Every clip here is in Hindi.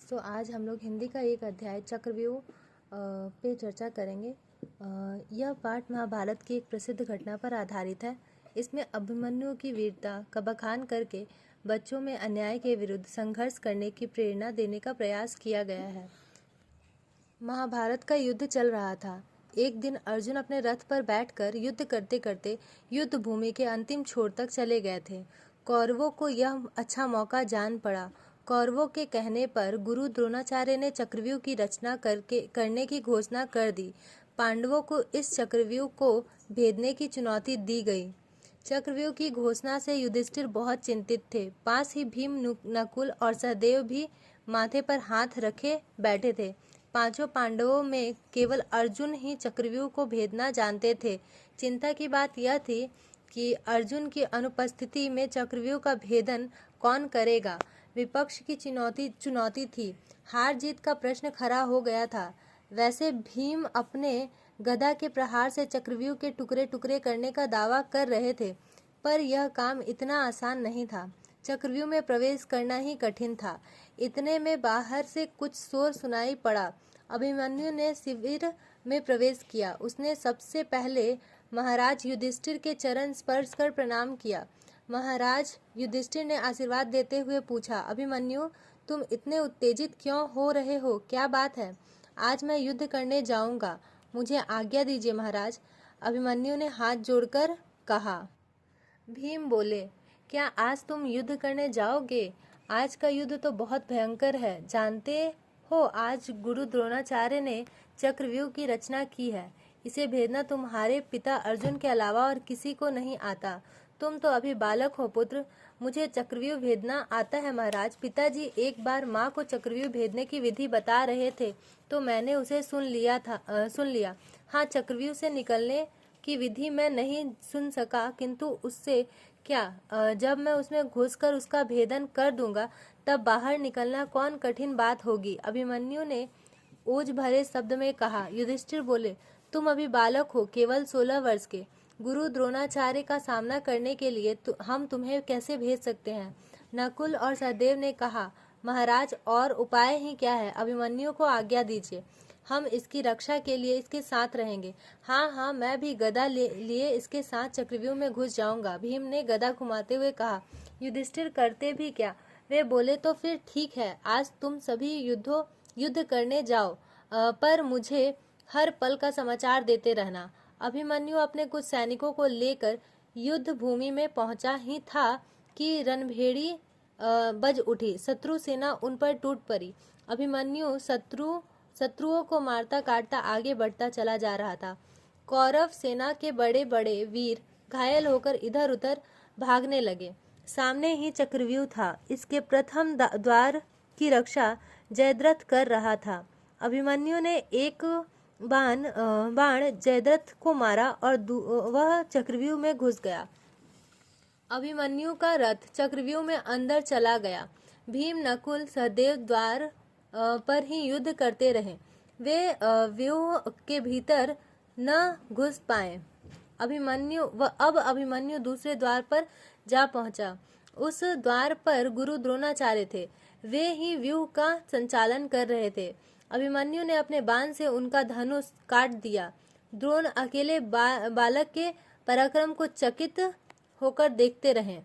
आज हम लोग हिंदी का एक अध्याय चक्रव्यूह पे चर्चा करेंगे। यह पाठ महाभारत की एक प्रसिद्ध घटना पर आधारित है। इसमें अभिमन्यु की वीरता का बखान करके बच्चों में अन्याय के विरुद्ध संघर्ष करने की प्रेरणा देने का प्रयास किया गया है। महाभारत का युद्ध चल रहा था। एक दिन अर्जुन अपने रथ पर बैठकर युद्ध करते करते युद्ध भूमि के अंतिम छोर तक चले गए थे। कौरवों को यह अच्छा मौका जान पड़ा। कौरवों के कहने पर गुरु द्रोणाचार्य ने चक्रव्यूह की रचना करने की घोषणा कर दी। पांडवों को इस चक्रव्यूह को भेदने की चुनौती दी गई। चक्रव्यूह की घोषणा से युधिष्ठिर बहुत चिंतित थे। पास ही भीम, नकुल और सहदेव भी माथे पर हाथ रखे बैठे थे। पांचों पांडवों में केवल अर्जुन ही चक्रव्यूह को भेदना जानते थे। चिंता की बात यह थी कि अर्जुन की अनुपस्थिति में चक्रव्यूह का भेदन कौन करेगा। विपक्ष की चुनौती थी। हार जीत का प्रश्न खड़ा हो गया था। वैसे भीम अपने गदा के प्रहार से चक्रव्यूह के टुकड़े टुकड़े करने का दावा कर रहे थे, पर यह काम इतना आसान नहीं था। चक्रव्यूह में प्रवेश करना ही कठिन था। इतने में बाहर से कुछ शोर सुनाई पड़ा। अभिमन्यु ने शिविर में प्रवेश किया। उसने सबसे पहले महाराज युधिष्ठिर के चरण स्पर्श कर प्रणाम किया। महाराज युधिष्ठिर ने आशीर्वाद देते हुए पूछा, अभिमन्यु, तुम इतने उत्तेजित क्यों हो रहे हो? क्या बात है? आज मैं युद्ध करने जाऊंगा, मुझे आज्ञा दीजिए महाराज। अभिमन्यु ने हाथ जोड़कर कहा। भीम बोले, क्या आज तुम युद्ध करने जाओगे? आज का युद्ध तो बहुत भयंकर है। जानते हो, आज गुरु द्रोणाचार्य ने चक्रव्यूह की रचना की है। इसे भेदना तुम्हारे पिता अर्जुन के अलावा और किसी को नहीं आता। तुम तो अभी बालक हो पुत्र। मुझे चक्रव्यूह भेदना आता है महाराज। पिताजी एक बार माँ को चक्रव्यूह भेदने की विधि बता रहे थे तो मैंने उसे सुन लिया। हाँ, चक्रव्यूह से निकलने की विधि मैं नहीं सुन सका, किंतु उससे क्या, जब मैं उसमें घुसकर उसका भेदन कर दूंगा तब बाहर निकलना कौन कठिन बात होगी। अभिमन्यु ने ओज भरे शब्द में कहा। युधिष्ठिर बोले, तुम अभी बालक हो, केवल 16 वर्ष के। गुरु द्रोणाचार्य का सामना करने के लिए हम तुम्हें कैसे भेज सकते हैं? नकुल और सहदेव ने कहा, महाराज, और उपाय ही क्या है? अभिमन्यु को आज्ञा दीजिए, हम इसकी रक्षा के लिए इसके साथ रहेंगे। हाँ, मैं भी गदा लिए इसके साथ चक्रव्यूह में घुस जाऊंगा। भीम ने गदा घुमाते हुए कहा। युधिष्ठिर करते भी क्या? वे बोले, तो फिर ठीक है, आज तुम सभी युद्ध करने जाओ, पर मुझे हर पल का समाचार देते रहना। अभिमन्यु अपने कुछ सैनिकों को लेकर युद्ध भूमि में पहुंचा ही था कि रणभेड़ी बज उठी। शत्रु सेना उन पर टूट पड़ी। अभिमन्यु शत्रुओं को मारता काटता आगे बढ़ता चला जा रहा था। कौरव सेना के बड़े बड़े वीर घायल होकर इधर उधर भागने लगे। सामने ही चक्रव्यूह था। इसके प्रथम द्वार की रक्षा जयद्रथ कर रहा था। अभिमन्यु ने एक बाण जयद्रथ को मारा और वह चक्रव्यूह में घुस गया। अभिमन्यु का रथ चक्रव्यूह में अंदर चला गया। भीम, नकुल, सहदेव द्वार पर ही युद्ध करते रहे। वे व्यूह के भीतर न घुस पाए। अब अभिमन्यु दूसरे द्वार पर जा पहुंचा। उस द्वार पर गुरु द्रोणाचार्य थे। वे ही व्यूह का संचालन कर रहे थे। अभिमन्यु ने अपने बाण से उनका धनुष काट दिया। द्रोण अकेले बालक के पराक्रम को चकित होकर देखते रहे।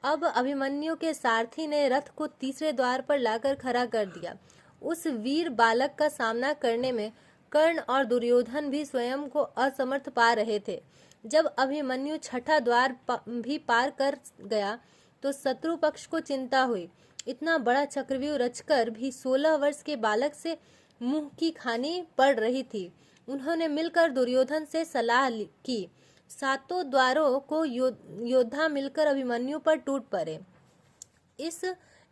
अब अभिमन्यु के सारथी ने रथ को तीसरे द्वार पर लाकर खड़ा कर दिया। उस वीर बालक का सामना करने में कर्ण और दुर्योधन भी स्वयं को असमर्थ पा रहे थे। जब अभिमन्यु छठा द्वार भी पार कर गया तो शत्रु पक्ष को चिंता हुई। इतना बड़ा चक्रव्यूह रचकर भी 16 वर्ष के बालक से मुंह की खानी पड़ रही थी। उन्होंने मिलकर दुर्योधन से सलाह की। सातों द्वारों को योद्धा मिलकर अभिमन्यु पर टूट पड़े। इस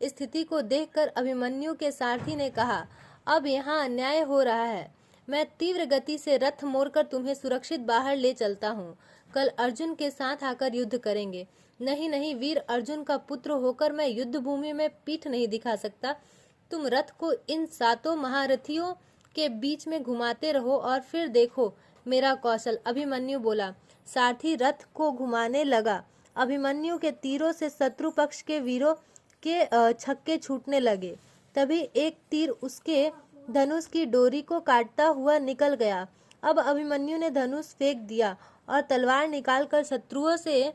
स्थिति को देखकर अभिमन्यु के सारथी ने कहा, अब यहाँ अन्याय हो रहा है। मैं तीव्र गति से रथ मोड़कर तुम्हें सुरक्षित बाहर ले चलता हूँ। कल अर्जुन के साथ आकर युद्ध करेंगे। नहीं, वीर अर्जुन का पुत्र होकर मैं युद्ध भूमि में पीठ नहीं दिखा सकता। तुम रथ को इन सातों महारथियों के बीच में घुमाते रहो और फिर देखो मेरा कौशल। अभिमन्यु बोला। सारथी रथ को घुमाने लगा। अभिमन्यु के तीरों से शत्रु पक्ष के वीरों के छक्के छूटने लगे। तभी एक तीर उसके धनुष की डोरी को काटता हुआ निकल गया। अब अभिमन्यु ने धनुष फेंक दिया और तलवार निकालकर शत्रुओं से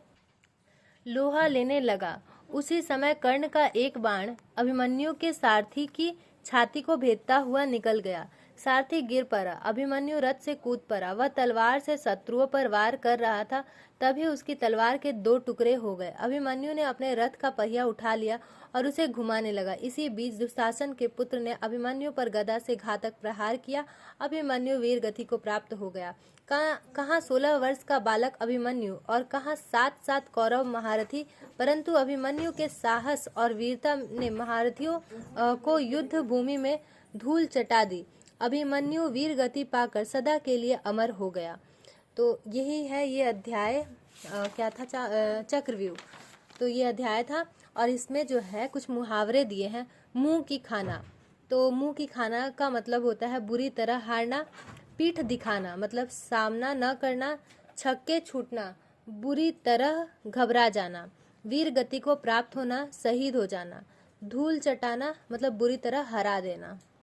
लोहा लेने लगा। उसी समय कर्ण का एक बाण अभिमन्यु के सारथी की छाती को भेदता हुआ निकल गया। सारथी गिर पड़ा। अभिमन्यु रथ से कूद पड़ा। वह तलवार से शत्रुओं पर वार कर रहा था, तभी उसकी तलवार के 2 टुकड़े हो गए। अभिमन्यु ने अपने रथ का पहिया उठा लिया और उसे घुमाने लगा। इसी बीच दुशासन के पुत्र ने अभिमन्यु पर गदा से घातक प्रहार किया। अभिमन्यु वीर गति को प्राप्त हो गया। कहाँ 16 वर्ष का बालक अभिमन्यु और कहाँ 7 कौरव महारथी, परंतु अभिमन्यु के साहस और वीरता ने महारथियों को युद्ध भूमि में धूल चटा दी। अभिमन्यु वीर गति पाकर सदा के लिए अमर हो गया। तो यही है ये अध्याय। क्या था? चक्रव्यूह। तो ये अध्याय था और इसमें जो है कुछ मुहावरे दिए हैं। मुंह की खाना, तो मुंह की खाना का मतलब होता है बुरी तरह हारना। पीठ दिखाना मतलब सामना न करना। छक्के छूटना, बुरी तरह घबरा जाना। वीर गति को प्राप्त होना, शहीद हो जाना। धूल चटाना मतलब बुरी तरह हरा देना।